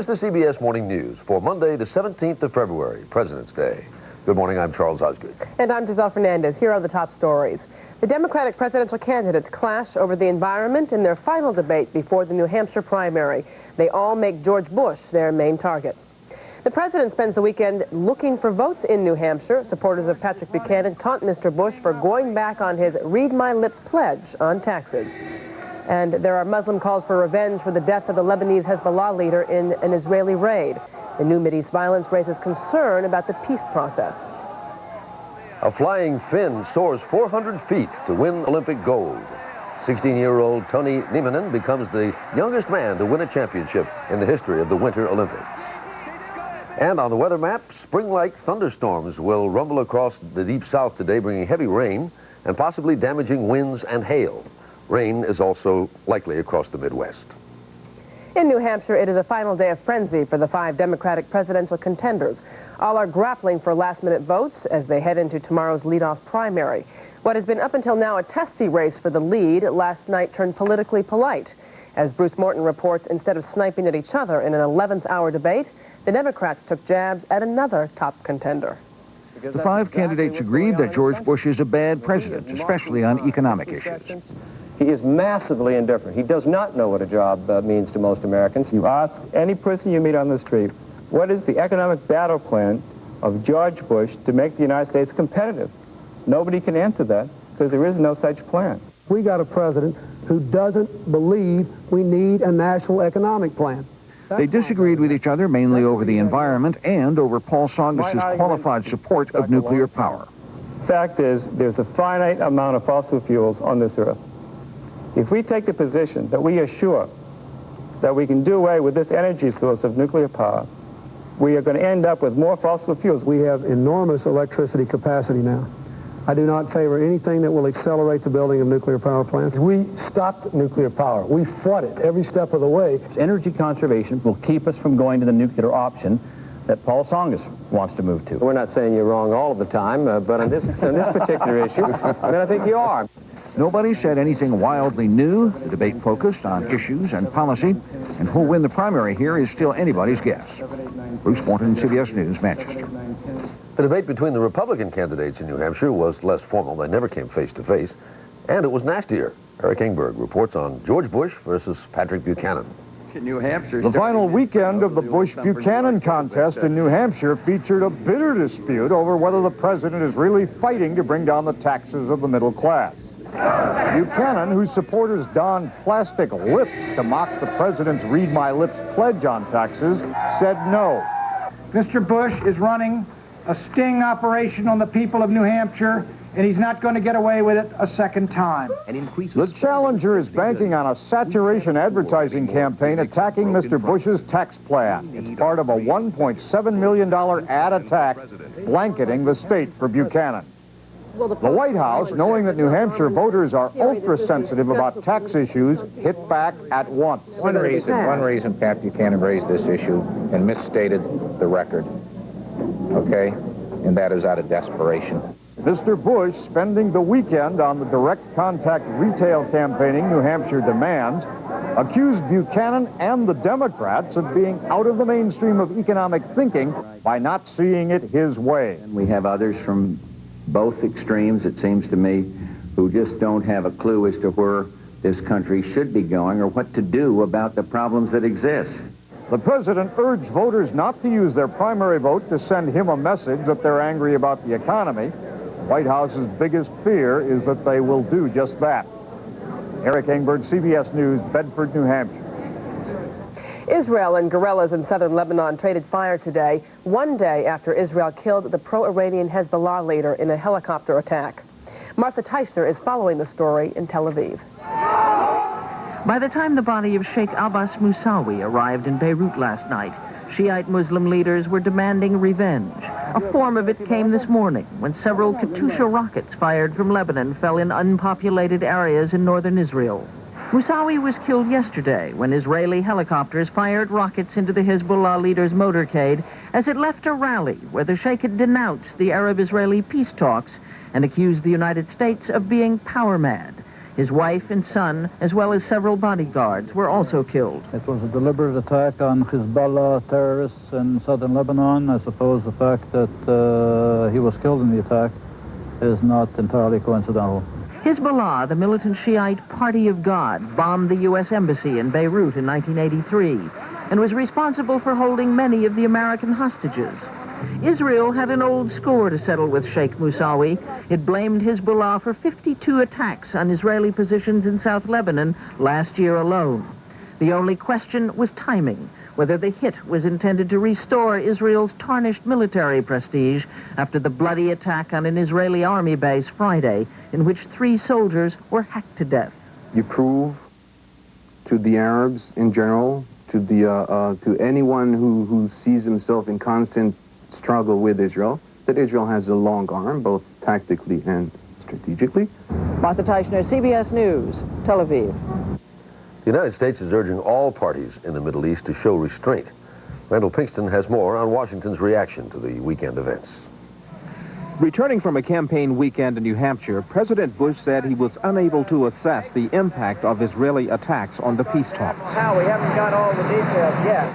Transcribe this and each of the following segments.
Here's the CBS Morning News for Monday, the 17th of February, President's Day. Good morning, I'm Charles Osgood. And I'm Giselle Fernandez. Here are the top stories. The Democratic presidential candidates clash over the environment in their final debate before the New Hampshire primary. They all make George Bush their main target. The president spends the weekend looking for votes in New Hampshire. Supporters of Patrick Buchanan taunt Mr. Bush for going back on his Read My Lips pledge on taxes. And there are Muslim calls for revenge for the death of the Lebanese Hezbollah leader in an Israeli raid. The new Mideast violence raises concern about the peace process. A flying Finn soars 400 feet to win Olympic gold. 16-year-old Tony Nieminen becomes the youngest man to win a championship in the history of the Winter Olympics. And on the weather map, spring-like thunderstorms will rumble across the deep south today, bringing heavy rain and possibly damaging winds and hail. Rain is also likely across the Midwest. In New Hampshire, it is a final day of frenzy for the 5 Democratic presidential contenders. All are grappling for last-minute votes as they head into tomorrow's leadoff primary. What has been up until now a testy race for the lead last night turned politically polite. As Bruce Morton reports, instead of sniping at each other in an 11th hour debate, the Democrats took jabs at another top contender. The 5 candidates agreed that George Bush is a bad president, especially on economic issues. He is massively indifferent. He does not know what a job means to most Americans. You ask any person you meet on the street, what is the economic battle plan of George Bush to make the United States competitive? Nobody can answer that because there is no such plan. We got a president who doesn't believe we need a national economic plan. They disagreed with each other mainly over the environment and over Paul Tsongas's qualified support of nuclear power. Fact is, there's a finite amount of fossil fuels on this earth. If we take the position that we are sure that we can do away with this energy source of nuclear power, we are going to end up with more fossil fuels. We have enormous electricity capacity now. I do not favor anything that will accelerate the building of nuclear power plants. We stopped nuclear power. We fought it every step of the way. Energy conservation will keep us from going to the nuclear option that Paul Tsongas wants to move to. We're not saying you're wrong all of the time, but on this particular issue, then I think you are. Nobody said anything wildly new. The debate focused on issues and policy, and who'll win the primary here is still anybody's guess. Bruce Morton, CBS News, Manchester. The debate between the Republican candidates in New Hampshire was less formal. They never came face-to-face, and it was nastier. Eric Engberg reports on George Bush versus Patrick Buchanan. New Hampshire. The final weekend of the Bush-Buchanan contest in New Hampshire featured a bitter dispute over whether the president is really fighting to bring down the taxes of the middle class. Buchanan, whose supporters donned plastic lips to mock the president's Read My Lips pledge on taxes, said no. Mr. Bush is running a sting operation on the people of New Hampshire, and he's not going to get away with it a second time. The challenger is banking on a saturation advertising campaign attacking Mr. Bush's tax plan. It's part of a $1.7 million ad attack blanketing the state for Buchanan. The White House, knowing that New Hampshire voters are ultra-sensitive about tax issues, hit back at once. One reason Pat Buchanan raised this issue and misstated the record, okay, and that is out of desperation. Mr. Bush, spending the weekend on the direct contact retail campaigning New Hampshire demands, accused Buchanan and the Democrats of being out of the mainstream of economic thinking by not seeing it his way. And we have others from both extremes, it seems to me, who just don't have a clue as to where this country should be going or what to do about the problems that exist. The president urged voters not to use their primary vote to send him a message that they're angry about the economy. The White House's biggest fear is that they will do just that. Eric Engberg, CBS News, Bedford, New Hampshire. Israel and guerrillas in southern Lebanon traded fire today, one day after Israel killed the pro-Iranian Hezbollah leader in a helicopter attack. Martha Teichner is following the story in Tel Aviv. By the time the body of Sheikh Abbas Musawi arrived in Beirut last night, Shiite Muslim leaders were demanding revenge. A form of it came this morning when several Katyusha rockets fired from Lebanon fell in unpopulated areas in northern Israel. Musawi was killed yesterday when Israeli helicopters fired rockets into the Hezbollah leader's motorcade as it left a rally where the sheikh had denounced the Arab-Israeli peace talks and accused the United States of being power mad. His wife and son, as well as several bodyguards, were also killed. It was a deliberate attack on Hezbollah terrorists in southern Lebanon. I suppose the fact that he was killed in the attack is not entirely coincidental. Hezbollah, the militant Shiite Party of God, bombed the U.S. Embassy in Beirut in 1983 and was responsible for holding many of the American hostages. Israel had an old score to settle with Sheikh Musawi. It blamed Hezbollah for 52 attacks on Israeli positions in South Lebanon last year alone. The only question was timing, whether the hit was intended to restore Israel's tarnished military prestige after the bloody attack on an Israeli army base Friday, in which 3 soldiers were hacked to death. You prove to the Arabs in general, to anyone who sees himself in constant struggle with Israel, that Israel has a long arm, both tactically and strategically. Martha Teichner, CBS News, Tel Aviv. The United States is urging all parties in the Middle East to show restraint. Randall Pinkston has more on Washington's reaction to the weekend events. Returning from a campaign weekend in New Hampshire, President Bush said he was unable to assess the impact of Israeli attacks on the peace talks. Now, we haven't got all the details yet.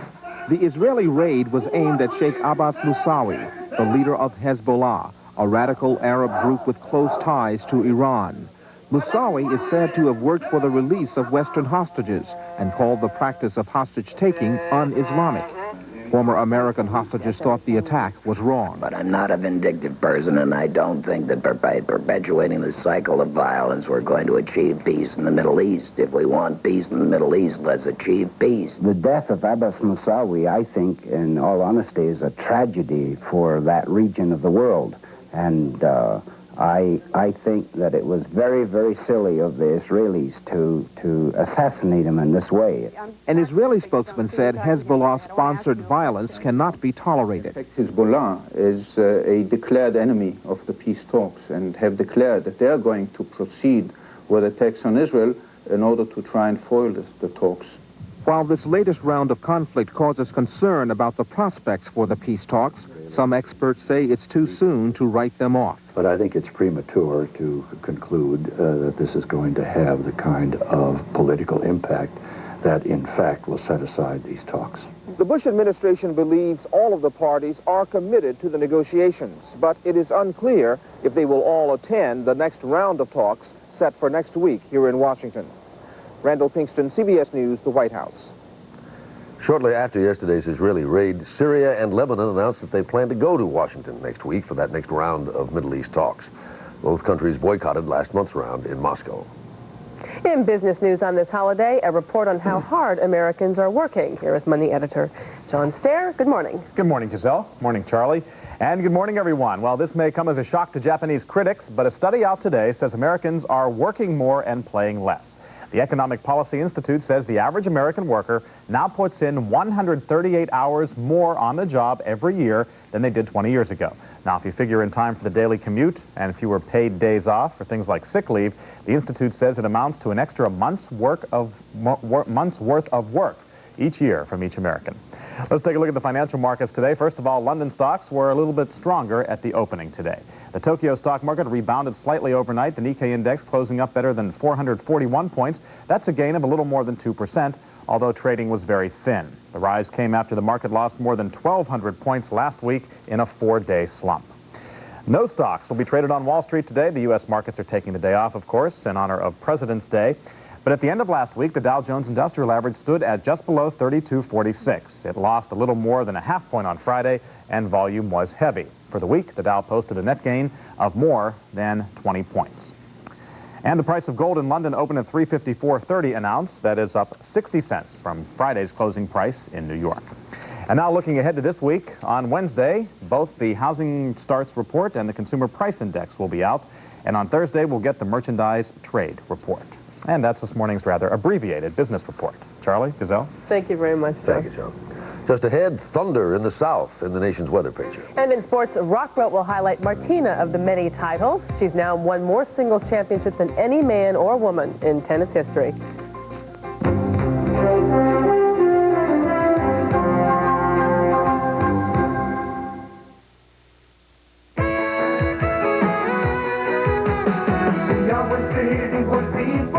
The Israeli raid was aimed at Sheikh Abbas Musawi, the leader of Hezbollah, a radical Arab group with close ties to Iran. Musawi is said to have worked for the release of Western hostages and called the practice of hostage-taking un-Islamic. Former American hostages thought the attack was wrong. But I'm not a vindictive person, and I don't think that by perpetuating the cycle of violence, we're going to achieve peace in the Middle East. If we want peace in the Middle East, let's achieve peace. The death of Abbas Musawi, I think, in all honesty, is a tragedy for that region of the world. And I think that it was very, very silly of the Israelis to assassinate him in this way. An Israeli spokesman said Hezbollah-sponsored violence cannot be tolerated. Hezbollah is a declared enemy of the peace talks and have declared that they are going to proceed with attacks on Israel in order to try and foil the talks. While this latest round of conflict causes concern about the prospects for the peace talks, some experts say it's too soon to write them off. But I think it's premature to conclude that this is going to have the kind of political impact that, in fact, will set aside these talks. The Bush administration believes all of the parties are committed to the negotiations, but it is unclear if they will all attend the next round of talks set for next week here in Washington. Randall Pinkston, CBS News, the White House. Shortly after yesterday's Israeli raid, Syria and Lebanon announced that they plan to go to Washington next week for that next round of Middle East talks. Both countries boycotted last month's round in Moscow. In business news on this holiday, a report on how hard Americans are working. Here is Money editor John Stehr. Good morning. Good morning, Giselle. Morning, Charlie. And good morning, everyone. Well, this may come as a shock to Japanese critics, but a study out today says Americans are working more and playing less. The Economic Policy Institute says the average American worker now puts in 138 hours more on the job every year than they did 20 years ago. Now, if you figure in time for the daily commute and fewer paid days off for things like sick leave, the Institute says it amounts to an extra month's worth of work each year from each American. Let's take a look at the financial markets today. First of all, London stocks were a little bit stronger at the opening today. The Tokyo stock market rebounded slightly overnight. The Nikkei index closing up better than 441 points. That's a gain of a little more than 2%, although trading was very thin. The rise came after the market lost more than 1,200 points last week in a 4-day slump. No stocks will be traded on Wall Street today. The U.S. markets are taking the day off, of course, in honor of President's Day. But at the end of last week, the Dow Jones Industrial Average stood at just below 3246. It lost a little more than a half point on Friday, and volume was heavy. For the week, the Dow posted a net gain of more than 20 points. And the price of gold in London opened at $354.30 an ounce. That is up 60 cents from Friday's closing price in New York. And now looking ahead to this week, on Wednesday, both the housing starts report and the consumer price index will be out. And on Thursday, we'll get the merchandise trade report. And that's this morning's rather abbreviated business report. Charlie, Giselle? Thank you very much, John. Thank you, John. Just ahead, thunder in the south in the nation's weather picture. And in sports, Rockbelt will highlight Martina of the many titles. She's now won more singles championships than any man or woman in tennis history. City was before.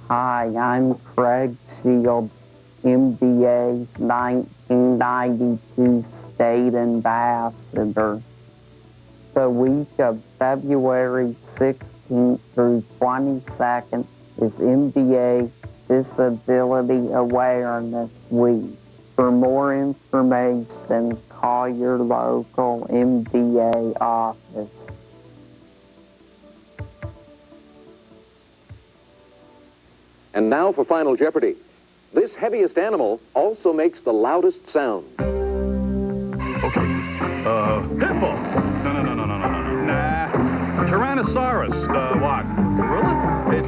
Hi, I'm Craig Shield, MBA 1992 State Ambassador. The week of February 16th through 22nd is MBA Disability Awareness Week. For more information, call your local MBA office. And now for Final Jeopardy. This heaviest animal also makes the loudest sound. Okay. Hippo. No. Nah. Tyrannosaurus. What? Gorilla? It's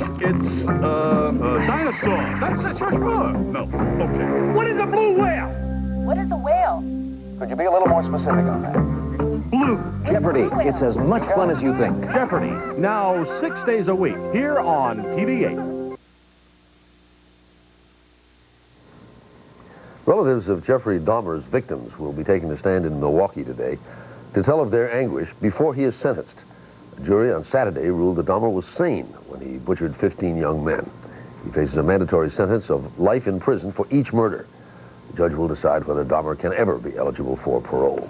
dinosaur. That's it. Sure. No. Okay. What is a blue whale? What is a whale? Could you be a little more specific on that? Blue. Jeopardy! It's as much fun as you think. Jeopardy! Now 6 days a week here on TV8. Relatives of Jeffrey Dahmer's victims will be taking a stand in Milwaukee today to tell of their anguish before he is sentenced. A jury on Saturday ruled that Dahmer was sane when he butchered 15 young men. He faces a mandatory sentence of life in prison for each murder. The judge will decide whether Dahmer can ever be eligible for parole.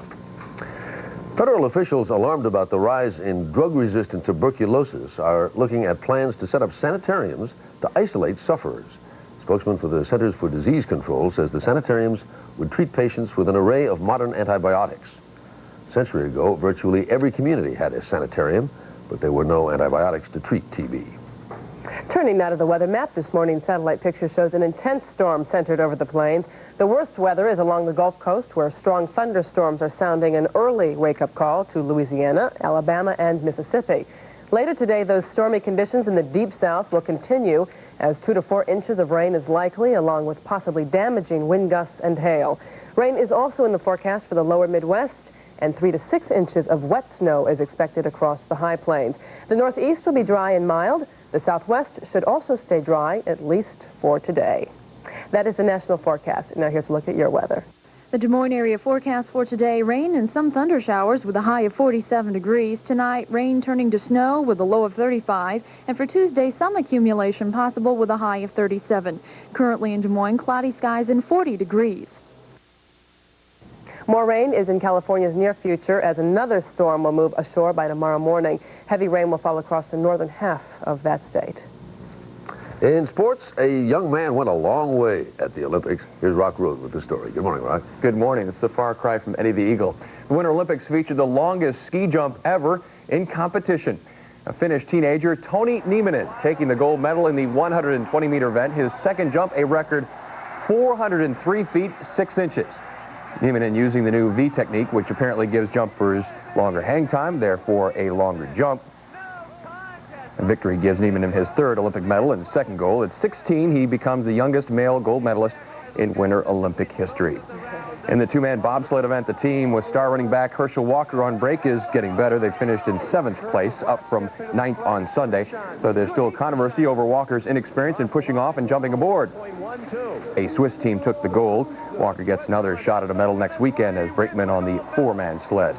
Federal officials alarmed about the rise in drug-resistant tuberculosis are looking at plans to set up sanitariums to isolate sufferers. Spokesman for the Centers for Disease Control says the sanitariums would treat patients with an array of modern antibiotics. A century ago, virtually every community had a sanitarium, but there were no antibiotics to treat TB. Turning now to the weather map, this morning's satellite picture shows an intense storm centered over the plains. The worst weather is along the Gulf Coast, where strong thunderstorms are sounding an early wake-up call to Louisiana, Alabama, and Mississippi. Later today, those stormy conditions in the deep south will continue as 2 to 4 inches of rain is likely, along with possibly damaging wind gusts and hail. Rain is also in the forecast for the lower Midwest, and 3 to 6 inches of wet snow is expected across the high plains. The northeast will be dry and mild. The southwest should also stay dry, at least for today. That is the national forecast. Now here's a look at your weather. The Des Moines area forecast for today, rain and some thunder showers with a high of 47 degrees. Tonight, rain turning to snow with a low of 35. And for Tuesday, some accumulation possible with a high of 37. Currently in Des Moines, cloudy skies and 40 degrees. More rain is in California's near future as another storm will move ashore by tomorrow morning. Heavy rain will fall across the northern half of that state. In sports, a young man went a long way at the Olympics. Here's Rock Road with the story. Good morning, Rock. Good morning. It's a far cry from Eddie the Eagle. The Winter Olympics featured the longest ski jump ever in competition. A Finnish teenager, Toni Nieminen, taking the gold medal in the 120-meter event. His second jump, a record 403 feet 6 inches. Nieminen using the new V technique, which apparently gives jumpers longer hang time, therefore a longer jump. And victory gives Nieminen his third Olympic medal and second gold. At 16, he becomes the youngest male gold medalist in Winter Olympic history. In the two-man bobsled event, the team with star running back Herschel Walker on break is getting better. They finished in 7th place, up from 9th on Sunday, though there's still controversy over Walker's inexperience in pushing off and jumping aboard. A Swiss team took the gold. Walker gets another shot at a medal next weekend as brakeman on the 4-man sled.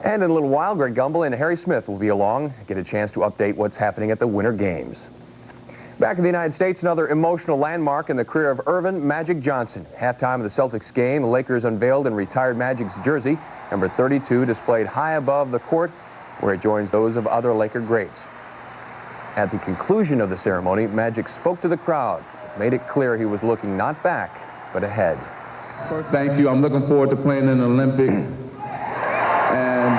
And in a little while, Greg Gumbel and Harry Smith will be along, get a chance to update what's happening at the Winter Games. Back in the United States, another emotional landmark in the career of Earvin Magic Johnson. Halftime of the Celtics game, the Lakers unveiled and retired Magic's jersey, number 32, displayed high above the court, where it joins those of other Laker greats. At the conclusion of the ceremony, Magic spoke to the crowd, made it clear he was looking not back, but ahead. Thank you. I'm looking forward to playing in the Olympics. And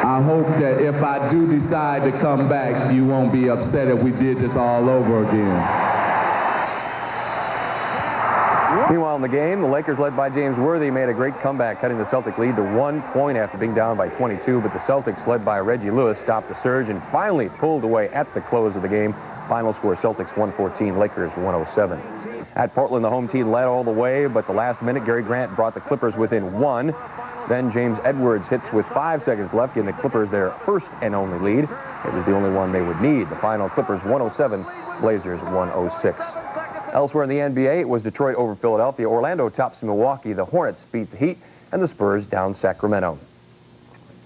I hope that if I do decide to come back, you won't be upset if we did this all over again. Meanwhile in the game, the Lakers led by James Worthy made a great comeback, cutting the Celtic lead to 1 point after being down by 22, but the Celtics led by Reggie Lewis stopped the surge and finally pulled away at the close of the game. Final score, Celtics 114, Lakers 107. At Portland, the home team led all the way, but the last minute, Gary Grant brought the Clippers within 1. Then James Edwards hits with 5 seconds left, giving the Clippers their first and only lead. It was the only one they would need. The final, Clippers 107, Blazers 106. Elsewhere in the NBA, it was Detroit over Philadelphia. Orlando tops Milwaukee. The Hornets beat the Heat, and the Spurs down Sacramento.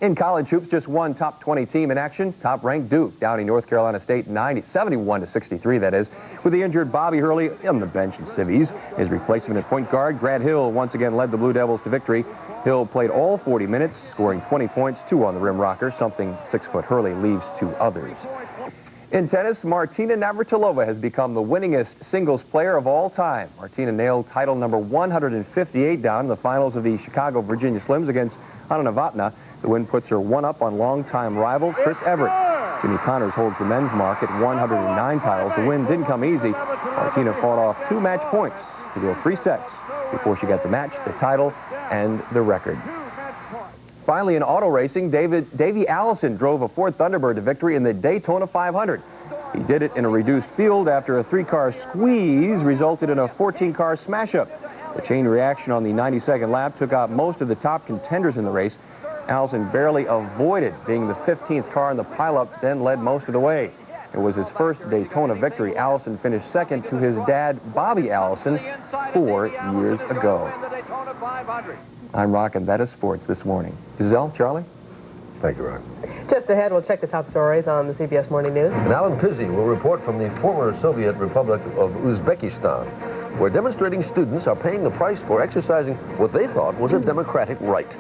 In college hoops, just one top 20 team in action. Top-ranked Duke downing North Carolina State 71-63, that is, with the injured Bobby Hurley on the bench in civvies. His replacement at point guard, Grant Hill, once again led the Blue Devils to victory. Hill played all 40 minutes, scoring 20 points, 2 on the rim rocker, something 6-foot Hurley leaves to others. In tennis, Martina Navratilova has become the winningest singles player of all time. Martina nailed title number 158 down in the finals of the Chicago Virginia Slims against Anna Novotná. The win puts her one up on longtime rival Chris Evert. Jimmy Connors holds the men's mark at 109 titles. The win didn't come easy. Martina fought off 2 match points to go 3 sets before she got the match, the title, and the record. Finally, in auto racing, Davey Allison drove a Ford Thunderbird to victory in the Daytona 500. He did it in a reduced field after a 3-car squeeze resulted in a 14-car smash-up. The chain reaction on the 92nd lap took out most of the top contenders in the race. Allison barely avoided being the 15th car in the pileup, then led most of the way. It was his first Daytona victory. Allison finished second to his dad, Bobby Allison, 4 years ago. I'm Rock, and that is sports this morning. Giselle, Charlie? Thank you, Rock. Just ahead, we'll check the top stories on the CBS Morning News. And Alan Pizzi will report from the former Soviet Republic of Uzbekistan, where demonstrating students are paying the price for exercising what they thought was a democratic right.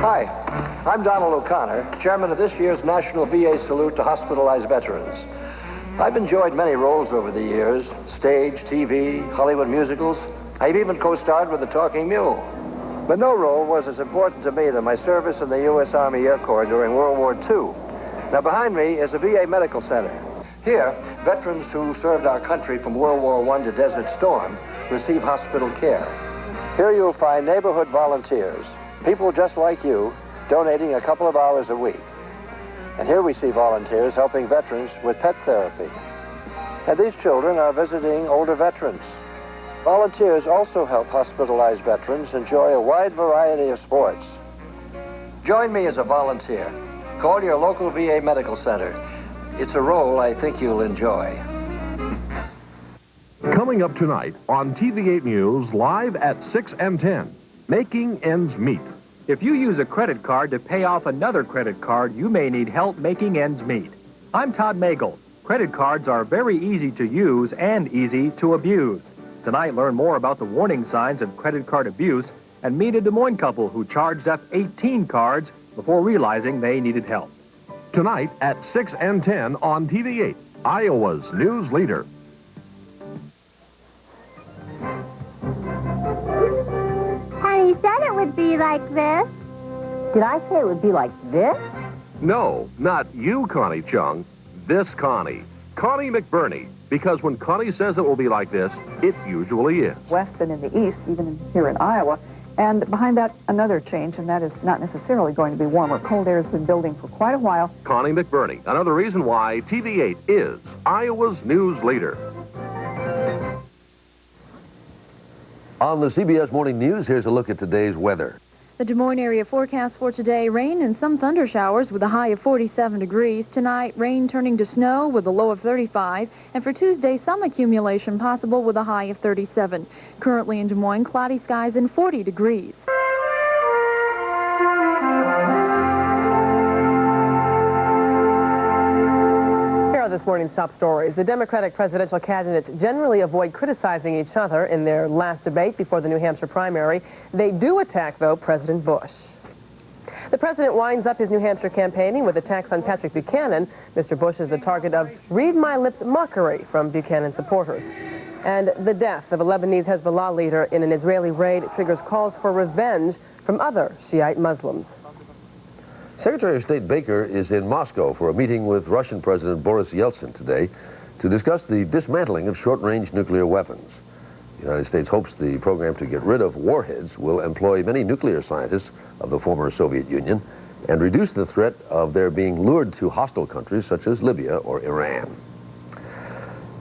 Hi, I'm Donald O'Connor, chairman of this year's National VA Salute to Hospitalized Veterans. I've enjoyed many roles over the years, stage, TV, Hollywood musicals. I've even co-starred with the Talking Mule. But no role was as important to me than my service in the U.S. Army Air Corps during World War II. Now behind me is a VA Medical Center. Here, veterans who served our country from World War I to Desert Storm receive hospital care. Here you'll find neighborhood volunteers, people just like you, donating a couple of hours a week. And here we see volunteers helping veterans with pet therapy. And these children are visiting older veterans. Volunteers also help hospitalized veterans enjoy a wide variety of sports. Join me as a volunteer. Call your local VA Medical Center. It's a role I think you'll enjoy. Coming up tonight on TV8 News, live at 6 and 10, Making Ends Meet. If you use a credit card to pay off another credit card, you may need help making ends meet. I'm Todd Magel. Credit cards are very easy to use and easy to abuse. Tonight, learn more about the warning signs of credit card abuse and meet a Des Moines couple who charged up 18 cards before realizing they needed help. Tonight at 6 and 10 on TV8, Iowa's news leader. Honey said it would be like this. Did I say it would be like this? No, not you, Connie Chung. This Connie. Connie McBurney. Because when Connie says it will be like this, it usually is. West than in the east, even here in Iowa. And behind that, another change, and that is not necessarily going to be warmer. Cold air has been building for quite a while. Connie McBurney. Another reason why TV8 is Iowa's news leader. On the CBS Morning News, here's a look at today's weather. The Des Moines area forecast for today, rain and some thunder showers with a high of 47 degrees. Tonight, rain turning to snow with a low of 35. And for Tuesday, some accumulation possible with a high of 37. Currently in Des Moines, cloudy skies and 40 degrees. This morning's top stories. The Democratic presidential candidates generally avoid criticizing each other in their last debate before the New Hampshire primary. They do attack, though, President Bush. The president winds up his New Hampshire campaigning with attacks on Patrick Buchanan. Mr. Bush is the target of read my lips mockery from Buchanan supporters. And the death of a Lebanese Hezbollah leader in an Israeli raid triggers calls for revenge from other Shiite Muslims. Secretary of State Baker is in Moscow for a meeting with Russian President Boris Yeltsin today to discuss the dismantling of short-range nuclear weapons. The United States hopes the program to get rid of warheads will employ many nuclear scientists of the former Soviet Union and reduce the threat of their being lured to hostile countries such as Libya or Iran.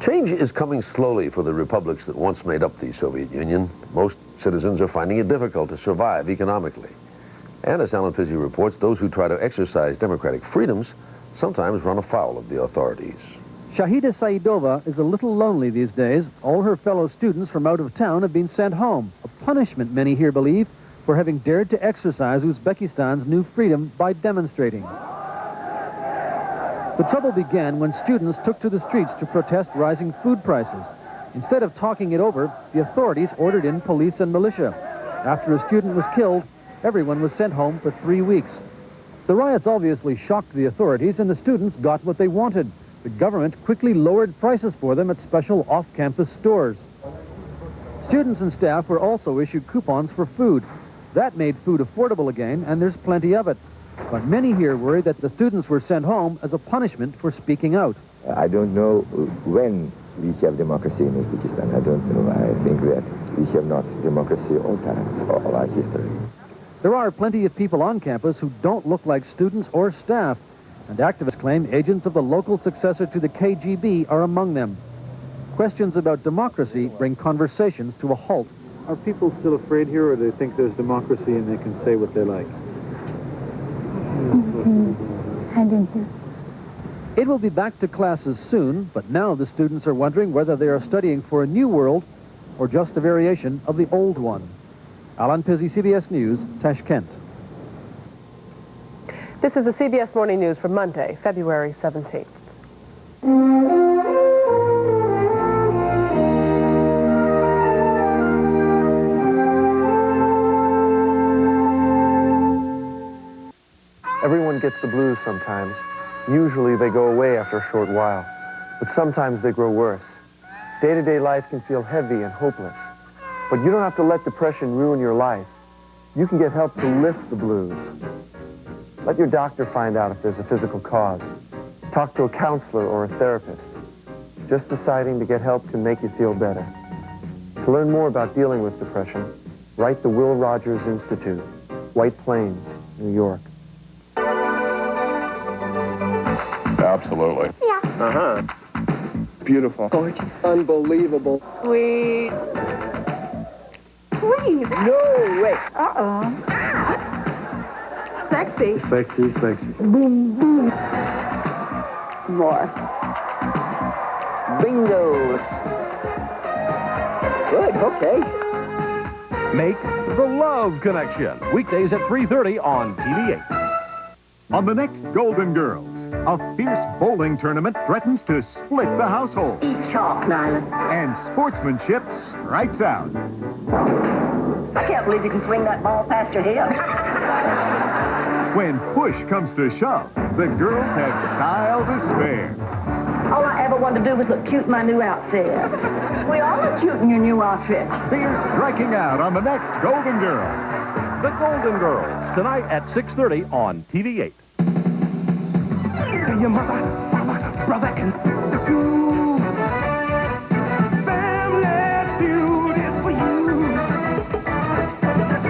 Change is coming slowly for the republics that once made up the Soviet Union. Most citizens are finding it difficult to survive economically. And as Alan Pizzi reports, those who try to exercise democratic freedoms sometimes run afoul of the authorities. Shahida Saidova is a little lonely these days. All her fellow students from out of town have been sent home, a punishment many here believe for having dared to exercise Uzbekistan's new freedom by demonstrating. The trouble began when students took to the streets to protest rising food prices. Instead of talking it over, the authorities ordered in police and militia. After a student was killed, everyone was sent home for 3 weeks. The riots obviously shocked the authorities, and the students got what they wanted. The government quickly lowered prices for them at special off-campus stores. Students and staff were also issued coupons for food. That made food affordable again, and there's plenty of it. But many here worry that the students were sent home as a punishment for speaking out. I don't know when we have democracy in Uzbekistan. I don't know. I think that we have not democracy all times, all our history. There are plenty of people on campus who don't look like students or staff, and activists claim agents of the local successor to the KGB are among them. Questions about democracy bring conversations to a halt. Are people still afraid here, or do they think there's democracy and they can say what they like? I don't know. It will be back to classes soon, but now the students are wondering whether they are studying for a new world or just a variation of the old one. Alan Pizzi, CBS News, Tashkent. This is the CBS Morning News for Monday, February 17th. Everyone gets the blues sometimes. Usually they go away after a short while, but sometimes they grow worse. Day-to-day life can feel heavy and hopeless, but you don't have to let depression ruin your life. You can get help to lift the blues. Let your doctor find out if there's a physical cause. Talk to a counselor or a therapist. Just deciding to get help can make you feel better. To learn more about dealing with depression, write the Will Rogers Institute, White Plains, New York. Absolutely. Yeah. Uh-huh. Beautiful. Gorgeous. Unbelievable. Sweet. Sweet. No way. Uh-oh. Sexy. Sexy, sexy. Boom, boom. More. Bingo. Good, okay. Make the Love Connection, weekdays at 3:30 on TV8. On the next Golden Girls, a fierce bowling tournament threatens to split the household. Eat chalk, Nyla. And sportsmanship strikes out. I can't believe you can swing that ball past your head. When push comes to shove, the girls have style to spare. All I ever wanted to do was look cute in my new outfit. We all look cute in your new outfit. Fierce striking out on the next Golden Girls. The Golden Girls, tonight at 6:30 on TV8. Your mother, brother, and you. Family feud is for you.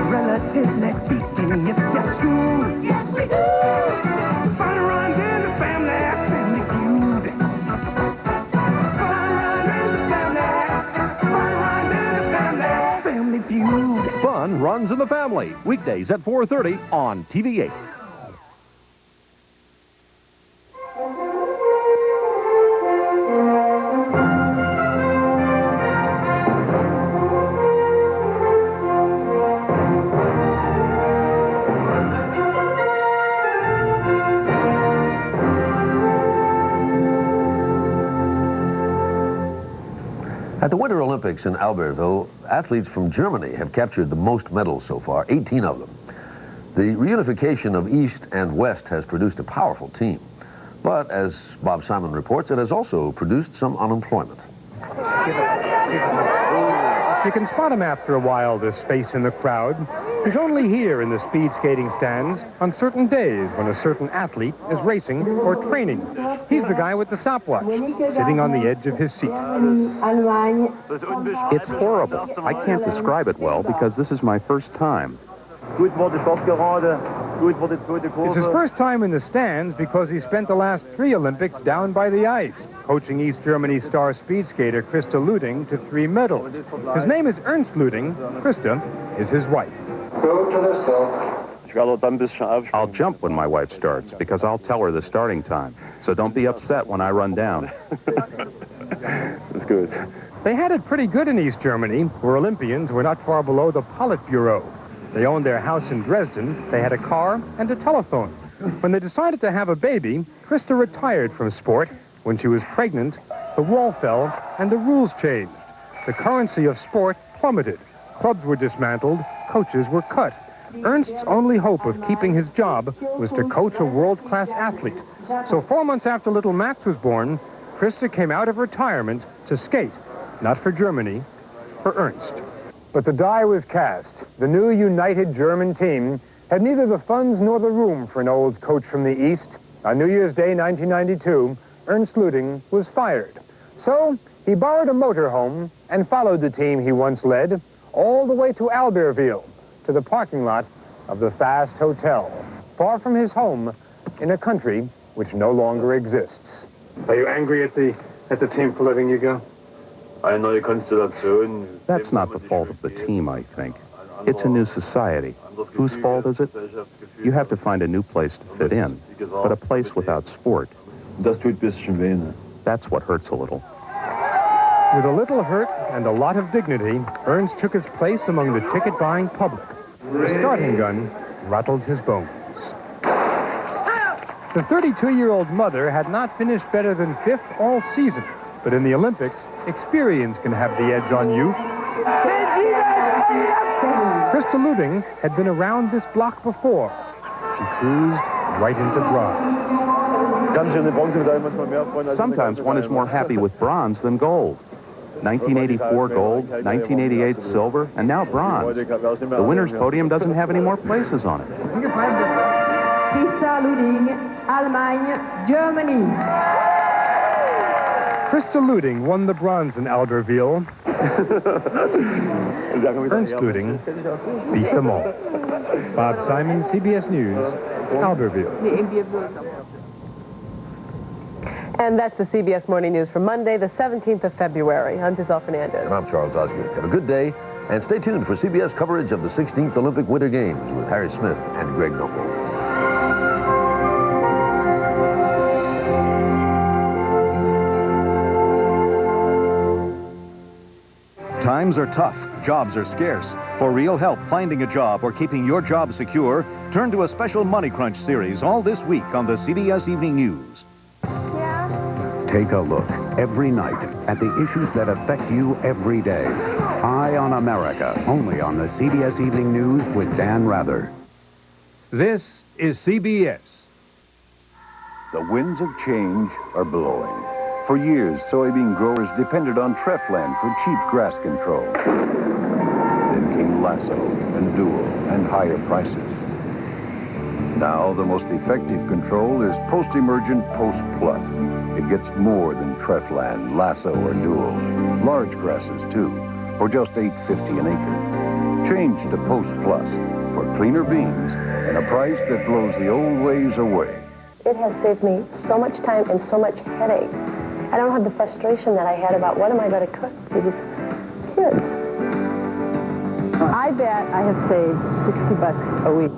Relatives next speaking if you choose. Yes, we do. Fun runs in the family feud. Fun runs in the family feud. Fun runs in the family, weekdays at 4:30 on TV8. At the Winter Olympics in Albertville, athletes from Germany have captured the most medals so far, 18 of them. The reunification of East and West has produced a powerful team. But as Bob Simon reports, it has also produced some unemployment. You can spot him after a while, this face in the crowd. He's only here in the speed skating stands on certain days when a certain athlete is racing or training. He's the guy with the stopwatch, sitting on the edge of his seat. It's horrible. I can't describe it well because this is my first time. It's his first time in the stands because he spent the last 3 Olympics down by the ice, coaching East Germany star speed skater Christa Luding to 3 medals. His name is Ernst Luding. Christa is his wife. Go to the start. I'll jump when my wife starts because I'll tell her the starting time. So don't be upset when I run down. That's good. They had it pretty good in East Germany, where Olympians were not far below the Politburo. They owned their house in Dresden, they had a car and a telephone. When they decided to have a baby, Christa retired from sport. When she was pregnant, the wall fell and the rules changed. The currency of sport plummeted. Clubs were dismantled, coaches were cut. Ernst's only hope of keeping his job was to coach a world-class athlete. So 4 months after little Max was born, Christa came out of retirement to skate. Not for Germany, for Ernst. But the die was cast. The new united German team had neither the funds nor the room for an old coach from the East. On New Year's Day, 1992, Ernst Luding was fired. So he borrowed a motorhome and followed the team he once led all the way to Albertville, to the parking lot of the Fast Hotel, far from his home in a country which no longer exists. Are you angry at the team for letting you go? That's not the fault of the team, I think. It's a new society. Whose fault is it? You have to find a new place to fit in, but a place without sport. That's what hurts a little. With a little hurt and a lot of dignity, Ernst took his place among the ticket-buying public. The starting gun rattled his bones. The 32-year-old mother had not finished better than 5th all season. But in the Olympics, experience can have the edge on youth. Christa Luding had been around this block before. She cruised right into bronze. Sometimes one is more happy with bronze than gold. 1984 gold, 1988 silver, and now bronze. The winner's podium doesn't have any more places on it. Christa Luding, Allemagne, Germany. Christa Luding won the bronze in Albertville. Ernst Luding beat them all. Bob Simon, CBS News, Albertville. And that's the CBS Morning News for Monday, the 17th of February. I'm Giselle Fernandez. And I'm Charles Osgood. Have a good day, and stay tuned for CBS coverage of the 16th Olympic Winter Games with Harry Smith and Greg Noble. Times are tough. Jobs are scarce. For real help finding a job or keeping your job secure, turn to a special Money Crunch series all this week on the CBS Evening News. Take a look every night at the issues that affect you every day. Eye on America, only on the CBS Evening News with Dan Rather. This is CBS. The winds of change are blowing. For years, soybean growers depended on Treflan for cheap grass control. Then came Lasso and Dual and higher prices. Now the most effective control is post-emergent Post Plus. It gets more than Treflan, Lasso, or Dual. Large grasses, too, for just $8.50 an acre. Change to Post Plus for cleaner beans and a price that blows the old ways away. It has saved me so much time and so much headache. I don't have the frustration that I had about what am I going to cook for these kids. I bet I have saved $60 a week.